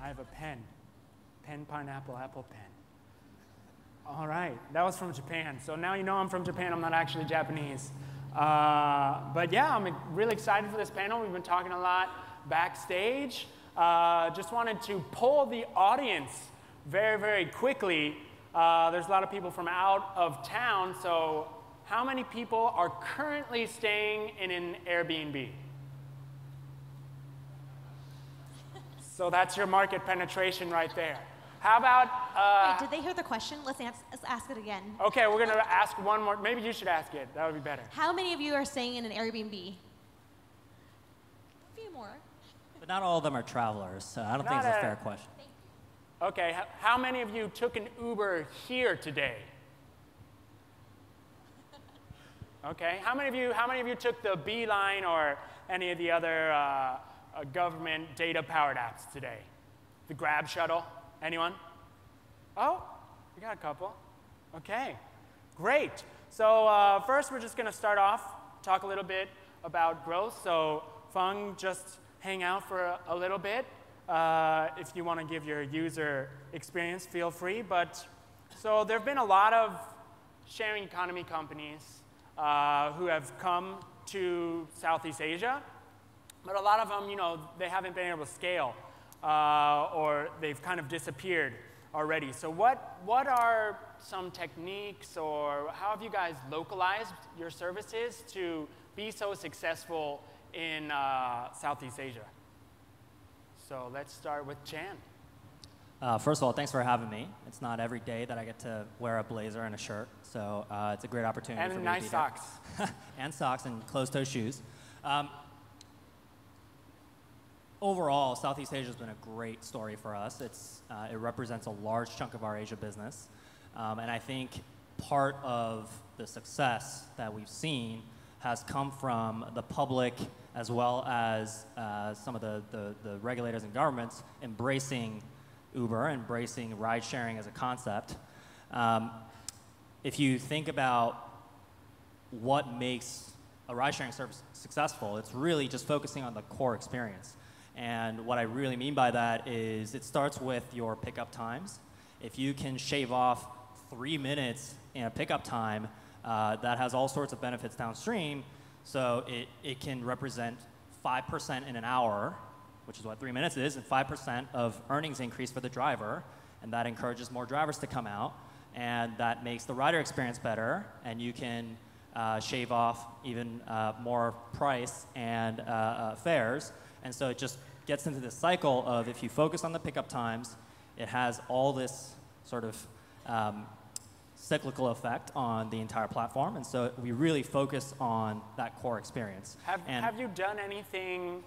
I have a pen. Pen, pineapple, apple, pen. All right, that was from Japan. So now you know I'm from Japan. I'm not actually Japanese. But yeah, I'm really excited for this panel. We've been talking a lot backstage. Just wanted to poll the audience very, very quickly. There's a lot of people from out of town. So how many people are currently staying in an Airbnb? So that's your market penetration right there. How about... Wait, did they hear the question? Let's ask it again. OK, we're going to ask one more. Maybe you should ask it. That would be better. How many of you are staying in an Airbnb? A few more. But not all of them are travelers, so I don't think it's a fair question. OK, how many of you took an Uber here today? OK, how many of you took the Beeline or any of the other government data-powered apps today? The Grab shuttle? Anyone? Oh, we got a couple. OK, great. So first, we're just going to start off, talk a little bit about growth. So Feng, just hang out for a little bit. If you want to give your user experience, feel free. But so there have been a lot of sharing economy companies who have come to Southeast Asia. But a lot of them, they haven't been able to scale. Or they've kind of disappeared already. So what are some techniques, or how have you guys localized your services to be so successful in Southeast Asia? So let's start with Chan. First of all, thanks for having me. It's not every day that I get to wear a blazer and a shirt, so it's a great opportunity for me to be nice socks. And socks and closed-toe shoes. Overall, Southeast Asia has been a great story for us. It represents a large chunk of our Asia business. And I think part of the success that we've seen has come from the public as well as some of the regulators and governments embracing Uber, embracing ride sharing as a concept. If you think about what makes a ride sharing service successful, it's really just focusing on the core experience. And what I really mean by that is it starts with your pickup times. If you can shave off 3 minutes in a pickup time, that has all sorts of benefits downstream. So it can represent 5% in an hour, which is what 3 minutes is, and 5% of earnings increase for the driver. And that encourages more drivers to come out. And that makes the rider experience better. And you can shave off even more price and fares. And so it just gets into this cycle of if you focus on the pickup times, it has all this sort of cyclical effect on the entire platform. And so we really focus on that core experience. Have you done anything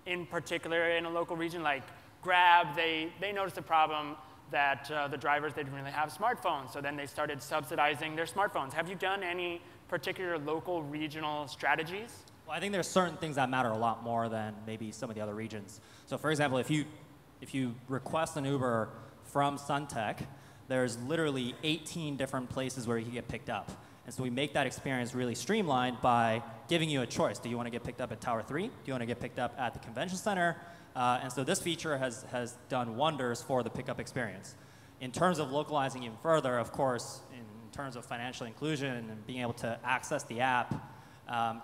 in particular in a local region, like Grab? They noticed a problem that the drivers, they didn't really have smartphones. So then they started subsidizing their smartphones. Have you done any particular local regional strategies? Well, I think there's certain things that matter a lot more than maybe some of the other regions. So for example, if you request an Uber from Suntec, there's literally 18 different places where you can get picked up. And so we make that experience really streamlined by giving you a choice. Do you want to get picked up at Tower 3? Do you want to get picked up at the convention center? And so this feature has done wonders for the pickup experience. In terms of localizing even further, of course, in terms of financial inclusion and being able to access the app,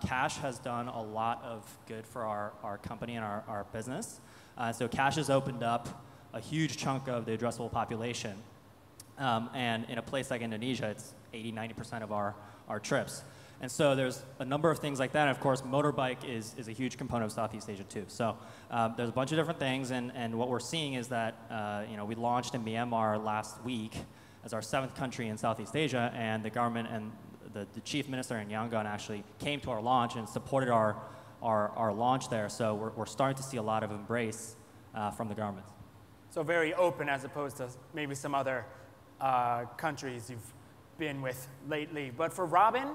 Cash has done a lot of good for our company and our business. So Cash has opened up a huge chunk of the addressable population. And in a place like Indonesia, it's 80–90% of our trips. And so there's a number of things like that. And of course, motorbike is a huge component of Southeast Asia too. So there's a bunch of different things. And what we're seeing is that we launched in Myanmar last week as our 7th country in Southeast Asia. And the government and the chief minister in Yangon actually came to our launch and supported our launch there. So we're starting to see a lot of embrace from the government. So very open as opposed to maybe some other countries you've been with lately. But for Robin,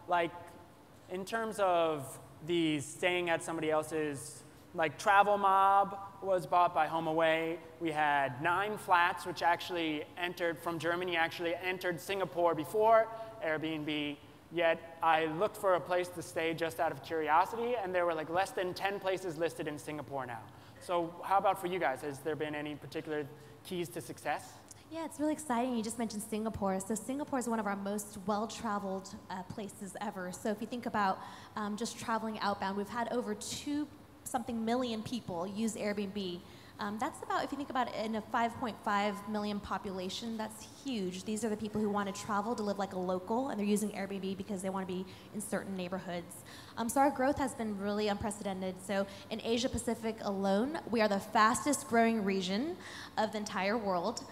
like in terms of the staying at somebody else's, like Travel Mob was bought by HomeAway. We had 9 Flats, which actually entered from Germany, actually entered Singapore before Airbnb Yet I looked for a place to stay just out of curiosity, and there were like less than 10 places listed in Singapore now. So how about for you guys? Has there been any particular keys to success? Yeah, it's really exciting. You just mentioned Singapore. So Singapore is one of our most well-traveled places ever. So if you think about just traveling outbound, we've had over 2-something million people use Airbnb. That's about, if you think about it, in a 5.5 million population, that's huge. These are the people who want to travel to live like a local, and they're using Airbnb because they want to be in certain neighborhoods. So our growth has been really unprecedented. So in Asia Pacific alone, we are the fastest growing region of the entire world.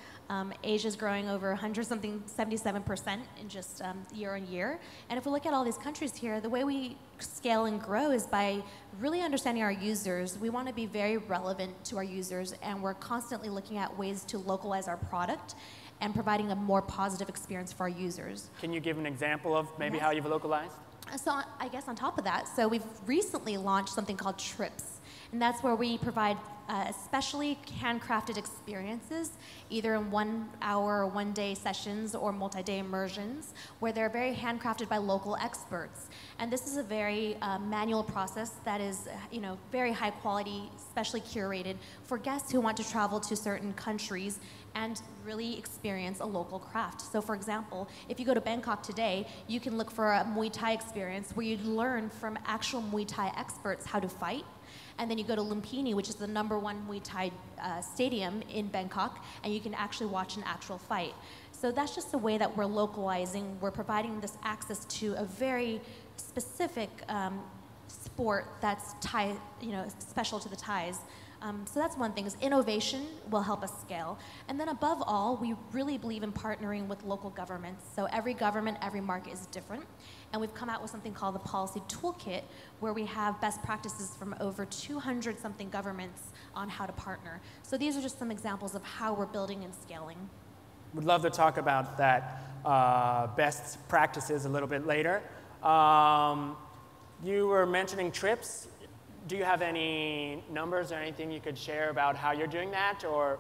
Asia is growing over 77% in just year on year. And if we look at all these countries here, the way we scale and grow is by really understanding our users. We want to be very relevant to our users, and we're constantly looking at ways to localize our product and providing a more positive experience for our users. Can you give an example of maybe how you've localized? So I guess on top of that, so we've recently launched something called Trips. And that's where we provide especially handcrafted experiences, either in 1 hour or 1 day sessions or multi-day immersions, where they're very handcrafted by local experts. And this is a very manual process that is, very high quality, specially curated for guests who want to travel to certain countries and really experience a local craft. So for example, if you go to Bangkok today, you can look for a Muay Thai experience where you learn from actual Muay Thai experts how to fight. And then you go to Lumpini, which is the #1 Muay Thai stadium in Bangkok, and you can actually watch an actual fight. So that's just the way that we're localizing. We're providing this access to a very specific sport that's Thai, special to the Thais. So that's one thing, is innovation will help us scale. And then above all, we really believe in partnering with local governments. So every government, every market is different. And we've come out with something called the Policy Toolkit, where we have best practices from over 200-something governments on how to partner. So these are just some examples of how we're building and scaling. Would love to talk about that best practices a little bit later. You were mentioning Trips. Do you have any numbers or anything you could share about how you're doing that, or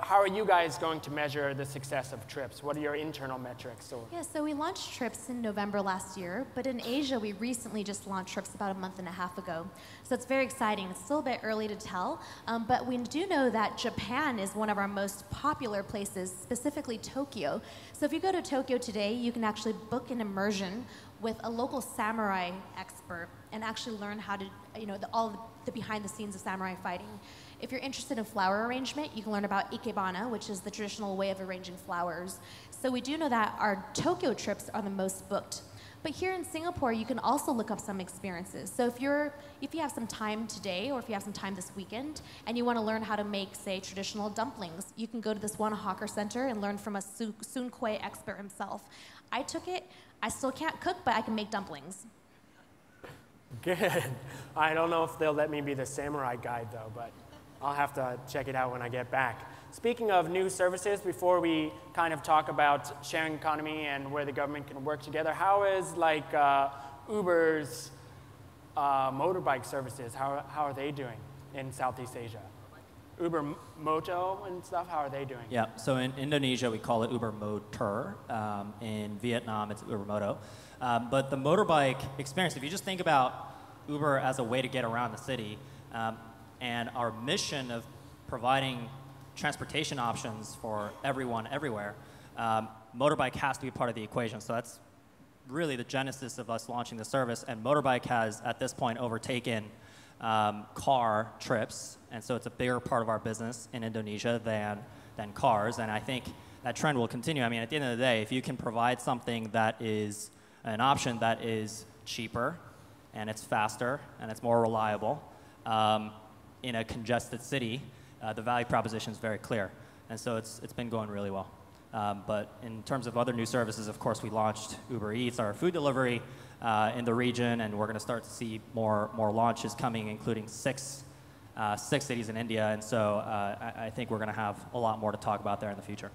how are you guys going to measure the success of Trips? What are your internal metrics? Yeah, so we launched Trips in November last year, but in Asia we recently just launched Trips about a month and a half ago. So it's very exciting. It's still a bit early to tell, but we do know that Japan is one of our most popular places, specifically Tokyo. So if you go to Tokyo today, you can actually book an immersion with a local samurai expert and actually learn how to, all the behind the scenes of samurai fighting. If you're interested in flower arrangement, you can learn about ikebana, which is the traditional way of arranging flowers. So we do know that our Tokyo trips are the most booked. But here in Singapore, you can also look up some experiences. So if you have some time today, or if you have some time this weekend, and you want to learn how to make, say, traditional dumplings, you can go to this one hawker center and learn from a Soon Kueh expert himself. I took it. I still can't cook, but I can make dumplings. Good. I don't know if they'll let me be the samurai guide, though, but I'll have to check it out when I get back. Speaking of new services, before we kind of talk about sharing economy and where the government can work together, how is Uber's motorbike services, how are they doing in Southeast Asia? Uber Moto and stuff, how are they doing? Yeah, so in Indonesia, we call it Uber Motor. In Vietnam, it's Uber Moto. But the motorbike experience, if you just think about Uber as a way to get around the city, and our mission of providing transportation options for everyone, everywhere, motorbike has to be part of the equation. So that's really the genesis of us launching the service. And motorbike has, at this point, overtaken car trips, and so it's a bigger part of our business in Indonesia than cars, and I think that trend will continue. I mean, at the end of the day, if you can provide something that is an option that is cheaper, and it's faster, and it's more reliable, in a congested city, the value proposition is very clear, and so it's been going really well. But in terms of other new services, of course, we launched Uber Eats, our food delivery, in the region, and we're going to start to see more launches coming, including six cities in India, and so I think we're going to have a lot more to talk about there in the future.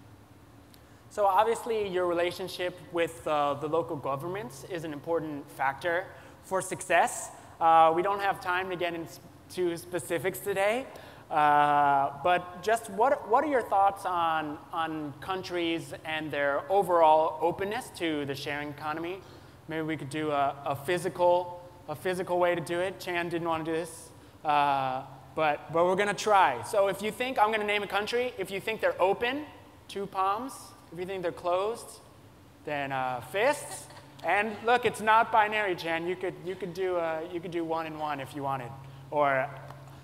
So obviously your relationship with the local governments is an important factor for success. We don't have time to get into specifics today, but just what are your thoughts on countries and their overall openness to the sharing economy? Maybe we could do a physical way to do it. Chan didn't want to do this, but we're going to try. So if you think, I'm going to name a country. If you think they're open, 2 palms. If you think they're closed, then fists. And look, it's not binary, Chan. You could do 1 and 1 if you wanted, or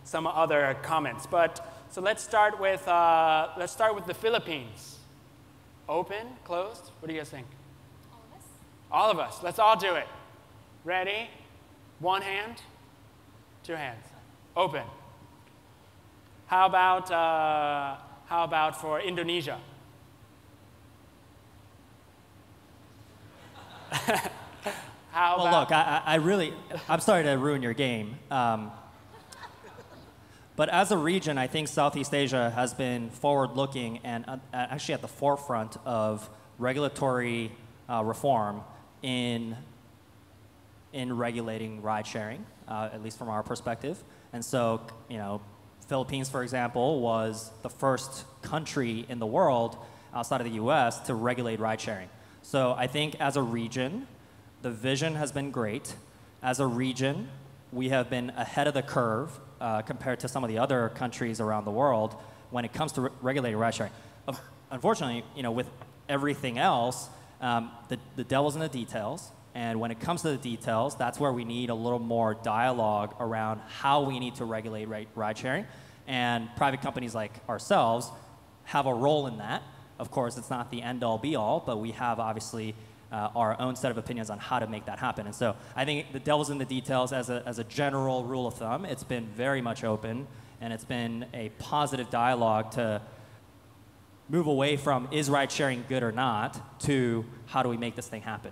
some other comments. But so let's start with the Philippines. Open, closed. What do you guys think? All of us. All of us. Let's all do it. Ready? 1 hand, 2 hands. Open. How about for Indonesia? Well, look, I'm sorry to ruin your game. But as a region, I think Southeast Asia has been forward-looking and actually at the forefront of regulatory reform in regulating ride-sharing, at least from our perspective. And so, Philippines, for example, was the first country in the world outside of the US to regulate ride-sharing. So I think as a region, the vision has been great. As a region, we have been ahead of the curve compared to some of the other countries around the world when it comes to regulating ride-sharing. Unfortunately, with everything else, the devil's in the details. And when it comes to the details, that's where we need a little more dialogue around how we need to regulate ride-sharing. And private companies like ourselves have a role in that. Of course, it's not the end-all, be-all, but we have obviously our own set of opinions on how to make that happen. And so I think the devil's in the details as a general rule of thumb. It's been very much open, and it's been a positive dialogue to move away from is ride-sharing good or not to how do we make this thing happen.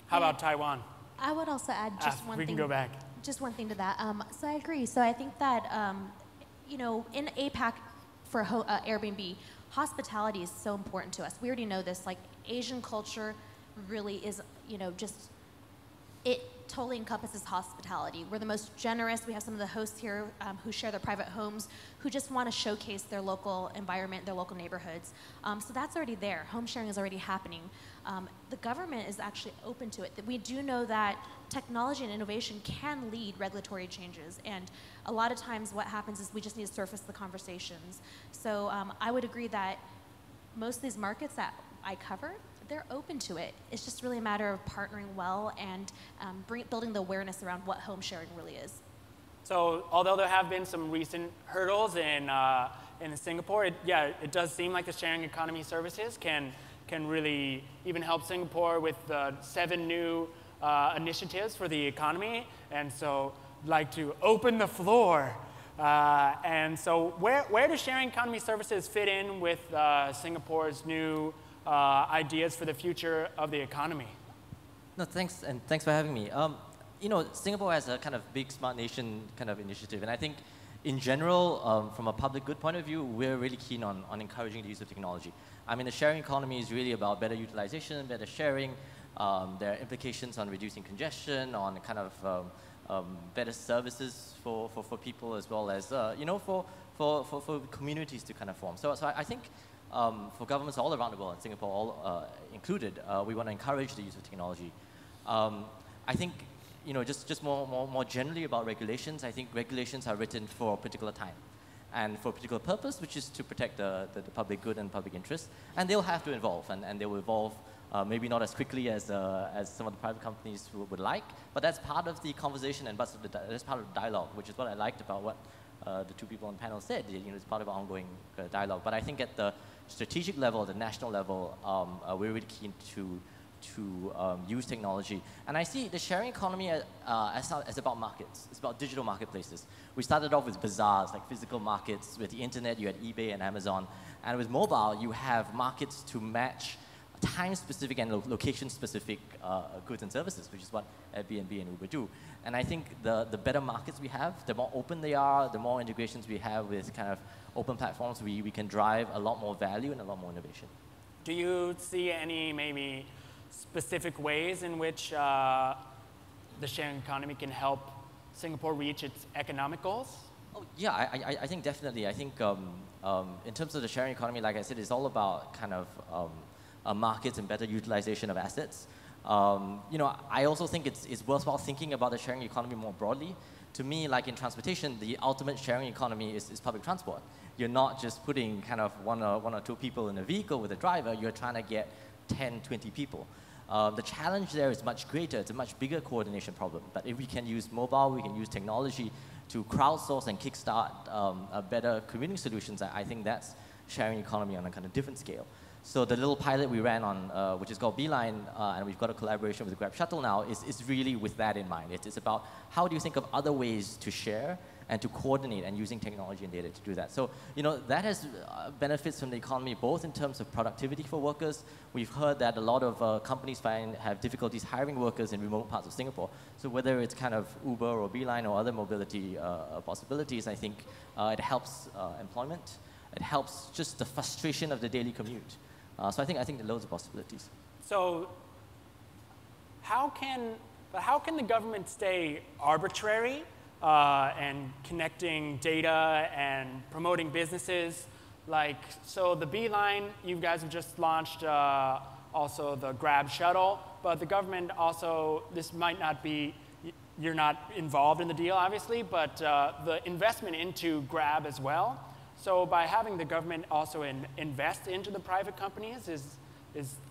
How about Taiwan? I would also add just one thing. We can go back. Just one thing to that. So I agree. So I think that, in APAC for Airbnb, hospitality is so important to us. We already know this. Like, Asian culture really is, it totally encompasses hospitality. We're the most generous. We have some of the hosts here who share their private homes, who just want to showcase their local environment, their local neighborhoods. So that's already there. Home sharing is already happening. The government is actually open to it. We do know that technology and innovation can lead regulatory changes, and a lot of times what happens is we just need to surface the conversations. So I would agree that most of these markets that I cover, they're open to it. It's just really a matter of partnering well and building the awareness around what home sharing really is. So although there have been some recent hurdles in Singapore, it does seem like the sharing economy services can really even help Singapore with 7 new initiatives for the economy. And so I'd like to open the floor. And so where do sharing economy services fit in with Singapore's new ideas for the future of the economy? No, thanks, and thanks for having me. Singapore has a kind of big smart nation kind of initiative, and I think in general, from a public good point of view, we're really keen on encouraging the use of technology. I mean, the sharing economy is really about better utilization, better sharing. There are implications on reducing congestion, on kind of better services for people, as well as for communities to kind of form. So I think for governments all around the world, and Singapore all included, we want to encourage the use of technology. I think just more generally about regulations, I think regulations are written for a particular time and for a particular purpose, which is to protect the public good and public interest. And they'll have to evolve, and they will evolve maybe not as quickly as some of the private companies would like, but that's part of the conversation and that's part of the dialogue, which is what I liked about what the 2 people on the panel said. It's part of our ongoing dialogue. But I think at the strategic level, the national level, we're really keen to use technology. And I see the sharing economy as about markets. It's about digital marketplaces. We started off with bazaars, like physical markets. With the internet, you had eBay and Amazon. And with mobile, you have markets to match time-specific and location-specific goods and services, which is what Airbnb and Uber do. And I think the better markets we have, the more open they are, the more integrations we have with kind of open platforms, we can drive a lot more value and a lot more innovation. Do you see any maybe specific ways in which the sharing economy can help Singapore reach its economic goals? Oh, yeah, I think definitely. I think in terms of the sharing economy, like I said, it's all about kind of markets and better utilization of assets. I also think it's worthwhile thinking about the sharing economy more broadly. To me, like in transportation, the ultimate sharing economy is public transport. You're not just putting kind of one or two people in a vehicle with a driver, you're trying to get 10, 20 people. The challenge there is much greater. It's a much bigger coordination problem. But if we can use mobile, we can use technology to crowdsource and kickstart better commuting solutions, I think that's sharing economy on a kind of different scale. So the little pilot we ran on, which is called Beeline, and we've got a collaboration with Grab Shuttle now, is really with that in mind. It's about how do you think of other ways to share and to coordinate and using technology and data to do that. So, that has benefits from the economy, both in terms of productivity for workers. We've heard that a lot of companies have difficulties hiring workers in remote parts of Singapore. So whether it's kind of Uber or Beeline or other mobility possibilities, I think it helps employment. It helps just the frustration of the daily commute. So I think there are loads of possibilities. So how can the government stay arbitrary and connecting data and promoting businesses? So the Beeline, you guys have just launched also the Grab Shuttle, but the government also, this might not be, you're not involved in the deal obviously, but the investment into Grab as well. So by having the government also invest into the private companies,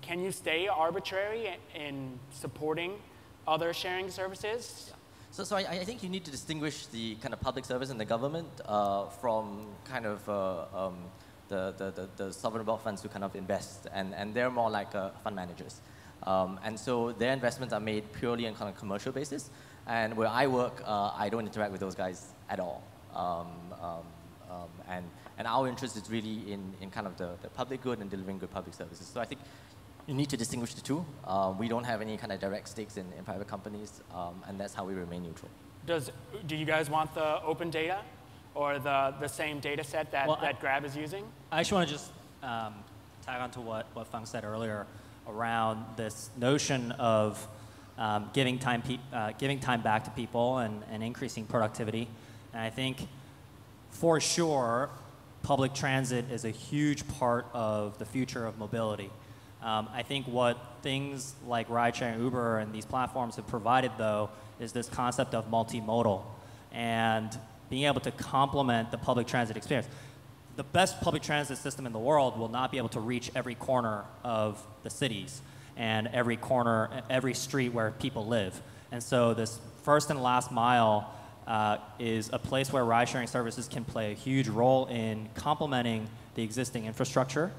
can you stay arbitrary in supporting other sharing services? So I think you need to distinguish the kind of public service and the government from kind of the sovereign wealth funds who kind of invest, and they're more like fund managers. And so their investments are made purely on kind of commercial basis. And where I work, I don't interact with those guys at all. And our interest is really in kind of the public good and delivering good public services. So I think you need to distinguish the two. We don't have any kind of direct stakes in private companies, and that's how we remain neutral. Do you guys want the open data or the same data set that Grab is using? I actually want to just tag on to what Feng said earlier around this notion of giving time back to people and increasing productivity. And I think for sure, public transit is a huge part of the future of mobility. I think what things like rideshare and Uber and these platforms have provided, though, is this concept of multimodal and being able to complement the public transit experience. The best public transit system in the world will not be able to reach every corner of the cities and every corner, every street where people live. And so this first and last mile is a place where ride-sharing services can play a huge role in complementing the existing infrastructure.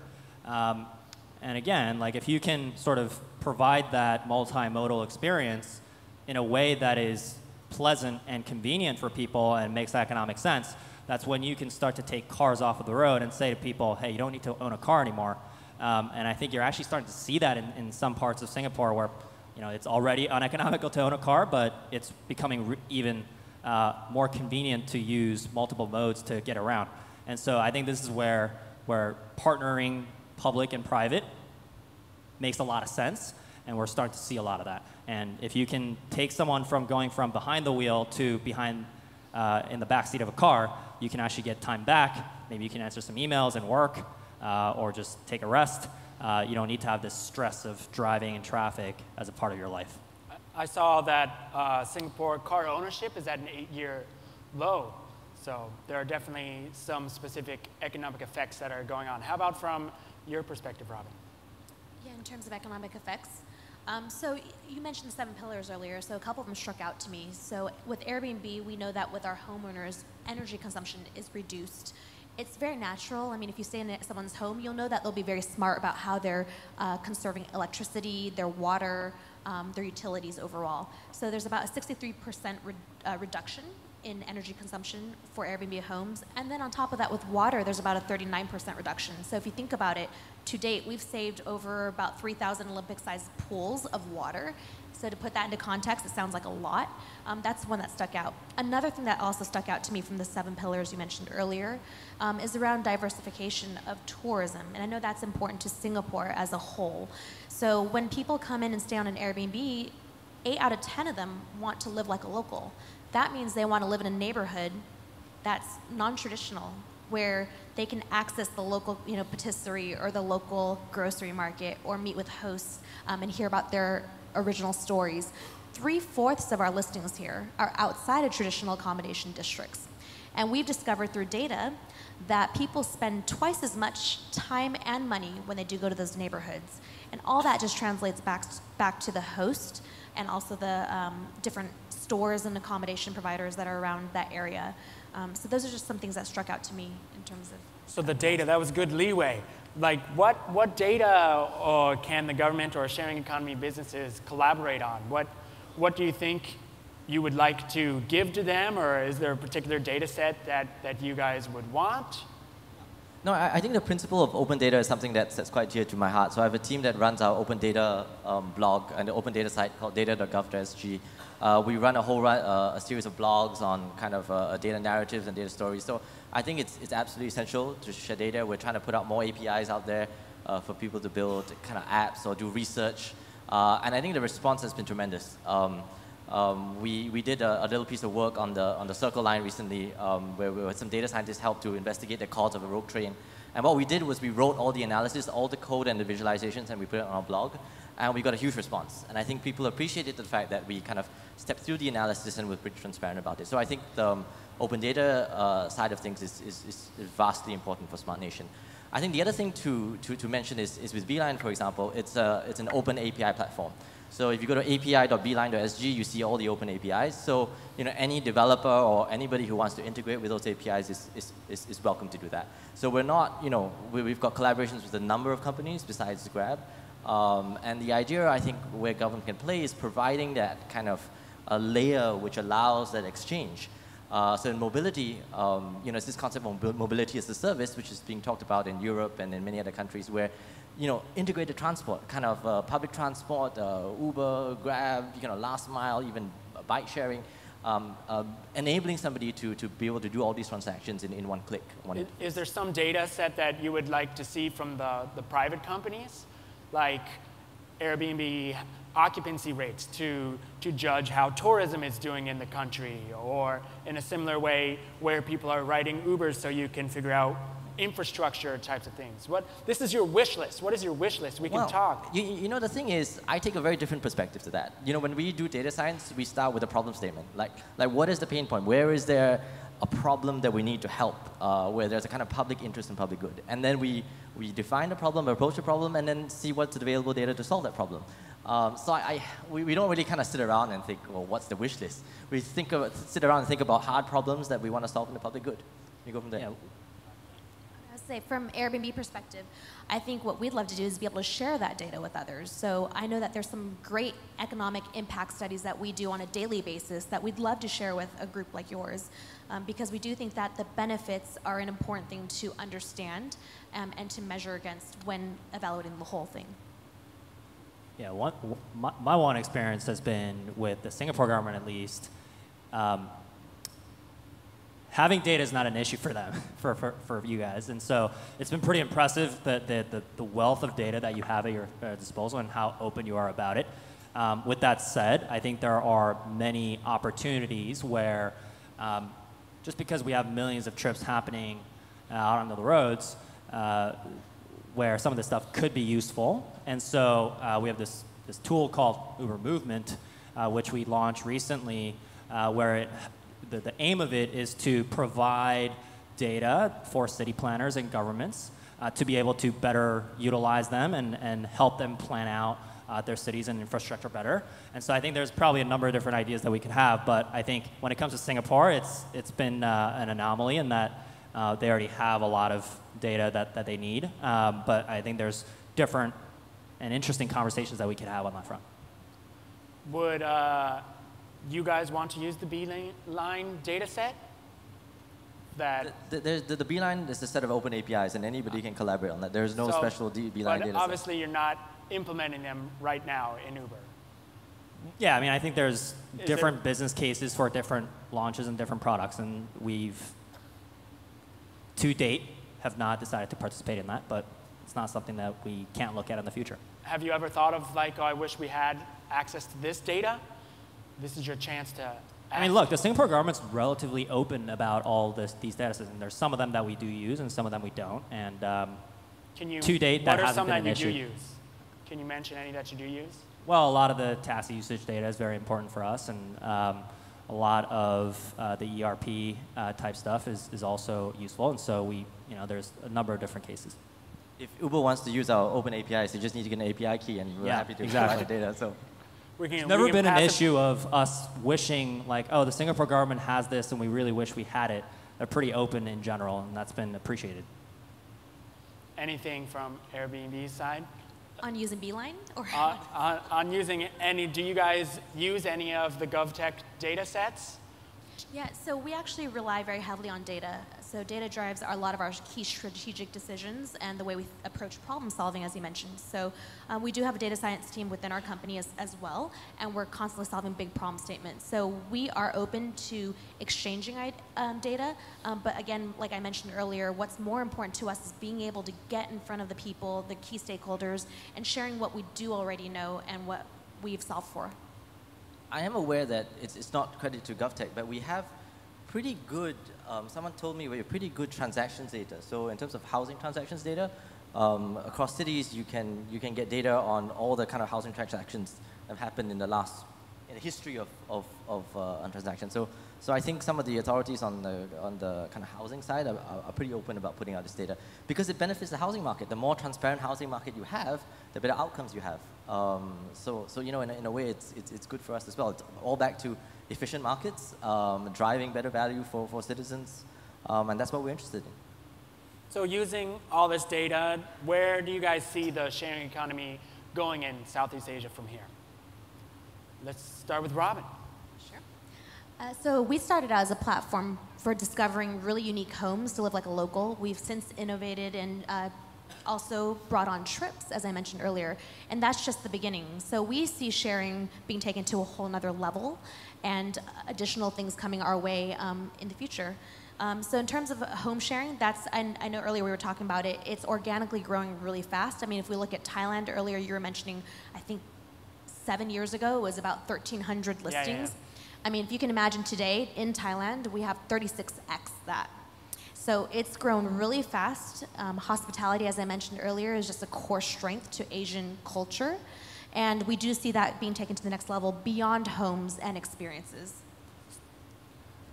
And again, like if you can sort of provide that multimodal experience in a way that is pleasant and convenient for people and makes economic sense, that's when you can start to take cars off of the road and say to people, hey, you don't need to own a car anymore. And I think you're actually starting to see that in some parts of Singapore where it's already uneconomical to own a car, but it's becoming even more convenient to use multiple modes to get around. And so I think this is where partnering public and private makes a lot of sense, and we're starting to see a lot of that. And if you can take someone from going from behind the wheel to behind in the back seat of a car, you can actually get time back. Maybe you can answer some emails and work, or just take a rest. You don't need to have this stress of driving and traffic as a part of your life. I saw that Singapore car ownership is at an 8-year low. So there are definitely some specific economic effects that are going on. How about from your perspective, Robin? Yeah, in terms of economic effects. So you mentioned the 7 pillars earlier, so a couple of them struck out to me. So with Airbnb, we know that with our homeowners, energy consumption is reduced. It's very natural. I mean, if you stay in someone's home, you'll know that they'll be very smart about how they're conserving electricity, their water, their utilities overall. So there's about a 63% reduction in energy consumption for Airbnb homes. And then on top of that, with water, there's about a 39% reduction. So if you think about it, to date, we've saved over about 3,000 Olympic-sized pools of water. So to put that into context, it sounds like a lot. That's one that stuck out. Another thing that also stuck out to me from the 7 pillars you mentioned earlier is around diversification of tourism. And I know that's important to Singapore as a whole. So when people come in and stay on an Airbnb, 8 out of 10 of them want to live like a local. That means they want to live in a neighborhood that's non-traditional, where they can access the local patisserie or the local grocery market or meet with hosts and hear about their original stories. 3/4 of our listings here are outside of traditional accommodation districts. And we've discovered through data that people spend twice as much time and money when they do go to those neighborhoods. And all that just translates back to the host and also the different stores and accommodation providers that are around that area. So those are just some things that struck out to me in terms of... So the data, that was good leeway. Like what data can the government or sharing economy businesses collaborate on? What do you think you would like to give to them, or is there a particular data set that you guys would want? No, I think the principle of open data is something that's quite dear to my heart. So I have a team that runs our open data blog and the open data site called data.gov.sg. We run a series of blogs on kind of data narratives and data stories. So I think it's absolutely essential to share data. We're trying to put out more APIs out there for people to build kind of apps or do research. And I think the response has been tremendous. We did a little piece of work on the Circle Line recently where some data scientists helped to investigate the cause of a rogue train. And what we did was we wrote all the analysis, all the code and the visualizations, and we put it on our blog. And we got a huge response. And I think people appreciated the fact that we kind of stepped through the analysis and were pretty transparent about it. So I think the open data side of things is vastly important for Smart Nation. I think the other thing to mention is with Beeline, for example, it's an open API platform. So if you go to api.beeline.sg, you see all the open APIs. So any developer or anybody who wants to integrate with those APIs is welcome to do that. So we're not, we've got collaborations with a number of companies besides Grab. And the idea, I think, where government can play is providing that kind of a layer which allows that exchange. So in mobility, it's this concept of mobility as a service, which is being talked about in Europe and in many other countries where integrated transport, kind of public transport, Uber, Grab, last mile, even bike sharing, enabling somebody to be able to do all these transactions in one click. Is there some data set that you would like to see from the private companies, like Airbnb occupancy rates to judge how tourism is doing in the country, or in a similar way where people are riding Ubers so you can figure out infrastructure types of things? This is your wish list. What is your wish list? We can talk. The thing is, I take a very different perspective to that. When we do data science, we start with a problem statement. Like what is the pain point? Where is there a problem that we need to help, where there's a kind of public interest and public good? And then we define the problem, approach the problem, and then see what's available data to solve that problem. So we don't really kind of sit around and think, well, what's the wish list? We sit around and think about hard problems that we want to solve in the public good. You go from there. Yeah. From Airbnb perspective, I think what we'd love to do is be able to share that data with others. So I know that there's some great economic impact studies that we do on a daily basis that we'd love to share with a group like yours, because we do think that the benefits are an important thing to understand and to measure against when evaluating the whole thing. Yeah, my one experience has been with the Singapore government, at least. Having data is not an issue for them, for you guys. And so it's been pretty impressive the wealth of data that you have at your disposal and how open you are about it. With that said, I think there are many opportunities where just because we have millions of trips happening out on the roads, where some of this stuff could be useful. And so we have this tool called Uber Movement, which we launched recently, where the aim of it is to provide data for city planners and governments to be able to better utilize them and help them plan out their cities and infrastructure better. And so I think there's probably a number of different ideas that we could have, but I think when it comes to Singapore, it's been an anomaly in that they already have a lot of data that they need, but I think there's different and interesting conversations that we could have on that front. Would you guys want to use the Beeline data set? The Beeline is a set of open APIs, and anybody can collaborate on that. There's no special Beeline data set. Obviously, you're not implementing them right now in Uber. Yeah, I mean, I think there's different business cases for different launches and different products, and we've, to date, have not decided to participate in that, but it's not something that we can't look at in the future. Have you ever thought of, like, oh, I wish we had access to this data? This is your chance to... I mean, look, the Singapore government's relatively open about all these data sets, and there's some of them that we do use and some of them we don't, and to date, that hasn't been an issue. What are some that you do use? Can you mention any that you do use? Well, a lot of the TASC usage data is very important for us, and a lot of the ERP type stuff is also useful, and so there's a number of different cases. If Uber wants to use our open APIs, you just need to get an API key, and we're happy to provide the data. So. It's never been an issue of us wishing, like, oh, the Singapore government has this, and we really wish we had it. They're pretty open in general, and that's been appreciated. Anything from Airbnb's side? On using Beeline? Or on using any, do you guys use any of the GovTech data sets? Yeah, so we actually rely very heavily on data. So data drives a lot of our key strategic decisions and the way we approach problem solving, as you mentioned. So we do have a data science team within our company as well, and we're constantly solving big problem statements. So we are open to exchanging data, but again, like I mentioned earlier, what's more important to us is being able to get in front of the people, the key stakeholders, and sharing what we do already know and what we've solved for. I am aware that it's not credit to GovTech, but we have pretty good, someone told me we have pretty good transactions data. So in terms of housing transactions data, across cities, you can get data on all the kind of housing transactions that have happened in the history of transactions. So I think some of the authorities on the kind of housing side are pretty open about putting out this data because it benefits the housing market. The more transparent housing market you have, the better outcomes you have. So in a way, it's good for us as well. It's all back to efficient markets, driving better value for citizens, and that's what we're interested in. So using all this data, where do you guys see the sharing economy going in Southeast Asia from here? Let's start with Robin. Sure. So we started out as a platform for discovering really unique homes to live like a local. We've since innovated and also brought on trips, as I mentioned earlier, and that's just the beginning. So we see sharing being taken to a whole nother level and additional things coming our way in the future. So in terms of home sharing, I know earlier we were talking about it, it's organically growing really fast. I mean, if we look at Thailand, earlier you were mentioning, I think 7 years ago, it was about 1,300 listings. Yeah. I mean, if you can imagine today, in Thailand, we have 36x that. So it's grown really fast. Hospitality, as I mentioned earlier, is just a core strength to Asian culture. And we do see that being taken to the next level beyond homes and experiences.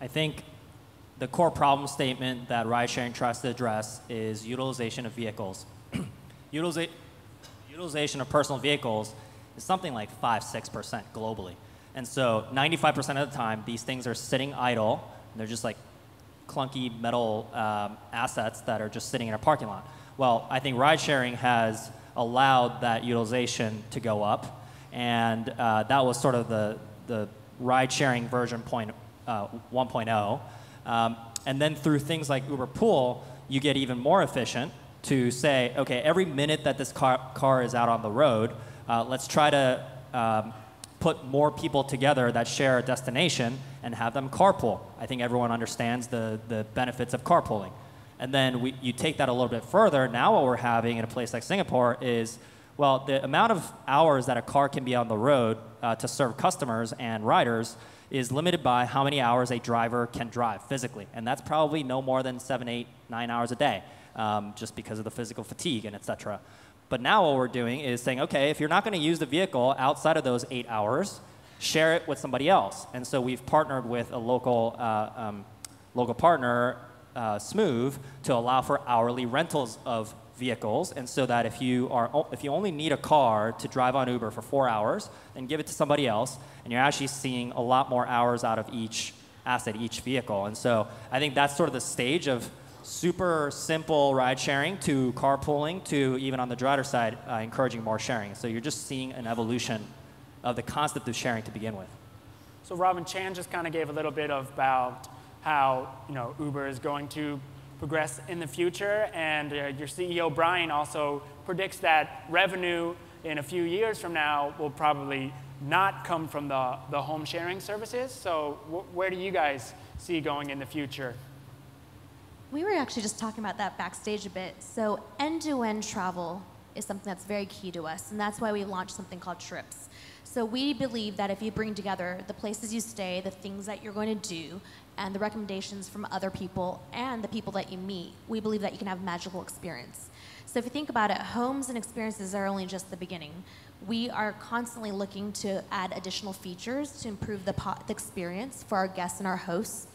I think the core problem statement that ride-sharing tries to address is utilization of vehicles. Utilization of personal vehicles is something like 5–6% globally. And so 95% of the time, these things are sitting idle, and they're just like clunky metal assets that are just sitting in a parking lot. Well, I think ride-sharing has allowed that utilization to go up, and that was sort of the ride-sharing version 1.0. And then through things like Uber Pool, you get even more efficient to say, okay, every minute that this car is out on the road, let's try to put more people together that share a destination and have them carpool. I think everyone understands the benefits of carpooling. And then you take that a little bit further. Now what we're having in a place like Singapore is, well, the amount of hours that a car can be on the road to serve customers and riders is limited by how many hours a driver can drive physically. And that's probably no more than 7, 8, 9 hours a day, just because of the physical fatigue and et cetera. But now what we're doing is saying, okay, if you're not going to use the vehicle outside of those 8 hours, share it with somebody else. And so we've partnered with a local partner, Smooth, to allow for hourly rentals of vehicles. And so that if you only need a car to drive on Uber for 4 hours, then give it to somebody else, and you're actually seeing a lot more hours out of each asset, each vehicle. And so I think that's sort of the stage of super simple ride sharing to carpooling to even on the driver side, encouraging more sharing. So you're just seeing an evolution of the concept of sharing to begin with. So Robin, Chan just kind of gave a little bit about how Uber is going to progress in the future, and your CEO Brian also predicts that revenue in a few years from now will probably not come from the home sharing services. So where do you guys see going in the future? We were actually just talking about that backstage a bit. So end-to-end travel is something that's very key to us, and that's why we launched something called Trips. So we believe that if you bring together the places you stay, the things that you're going to do, and the recommendations from other people and the people that you meet, we believe that you can have a magical experience. So if you think about it, homes and experiences are only just the beginning. We are constantly looking to add additional features to improve the experience for our guests and our hosts.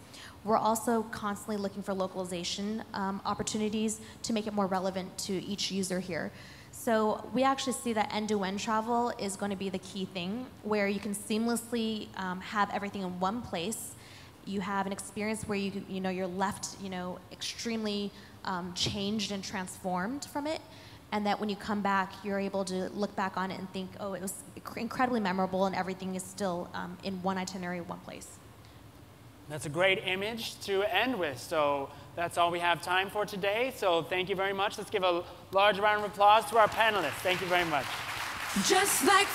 We're also constantly looking for localization opportunities to make it more relevant to each user here. So we actually see that end-to-end travel is going to be the key thing, where you can seamlessly have everything in one place. You have an experience where you're left extremely changed and transformed from it, and that when you come back, you're able to look back on it and think, oh, it was incredibly memorable, and everything is still in one itinerary, one place. That's a great image to end with. So that's all we have time for today. So thank you very much. Let's give a large round of applause to our panelists. Thank you very much. Just like